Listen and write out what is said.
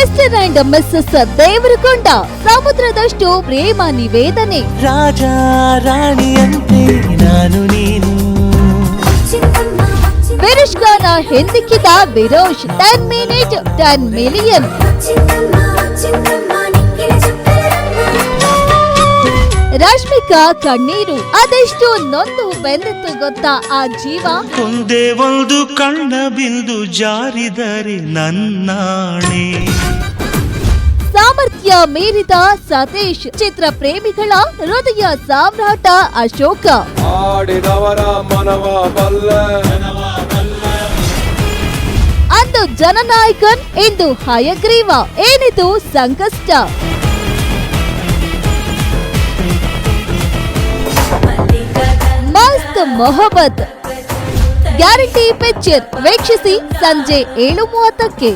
Mister and missus Deverakonda ಸಮುದ್ರದಷ್ಟು ಪ್ರೇಮ ನಿವೇದನೆ. ರಾಜ ರಾಣಿಯಂತೆ ನಾನು ನೀನು. ವಿರುಷ್ ಖಾನ ಹಿಂದಿಕ್ಕಿದ ವಿರೋಶ್ 10 minute 10 million. Rashmika ಕಣ್ಣೀರು, ಅದೆಷ್ಟು ನೊಂದು ಬೆಂದಿತ್ತು ಗೊತ್ತಾ ಆ ಜೀವ. ಒಂದೇ ಒಂದು ಕಣ್ಣ ಬಿಂದು ಜಾರಿದರೆ ನನ್ನಾಣೆ. ಸಾಮರ್ಥ್ಯ ಮೀರಿದ ಸತೀಶ್, ಚಿತ್ರ ಪ್ರೇಮಿಗಳ ಹೃದಯ ಸಾಮ್ರಾಟ ಅಶೋಕ. ಆಡಿದವರ ಮನವ ಬಲ್ಲ. ಅಂದು ಜನನಾಯಕನ್, ಇಂದು ಹಯಗ್ರೀವ. ಏನಿದು ಸಂಕಷ್ಟ? ಮಸ್ತ್ ಮೊಹಬ್ಬತ್ ಗ್ಯಾರಂಟಿ ಪಿಕ್ಚರ್ ವೀಕ್ಷಿಸಿ ಸಂಜೆ 7:30ಕ್ಕೆ.